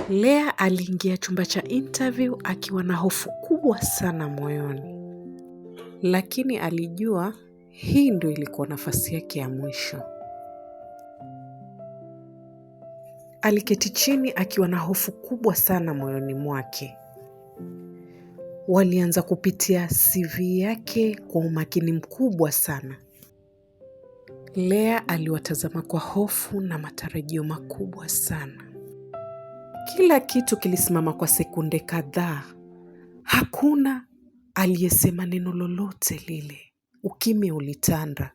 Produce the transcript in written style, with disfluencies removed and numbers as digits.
Lea aliingia chumba cha interview akiwa na hofu kubwa sana moyoni. Lakini alijua hii ndio ilikuwa nafasi yake ya mwisho. Aliketi chini akiwa na hofu kubwa sana moyoni mwake. Walianza kupitia CV yake kwa umakini mkubwa sana. Lea aliwatazama kwa hofu na matarajio makubwa sana. Kila kitu kilisimama kwa sekunde kadhaa. Hakuna aliyesema neno lolote lile. Ukimya ulitanda.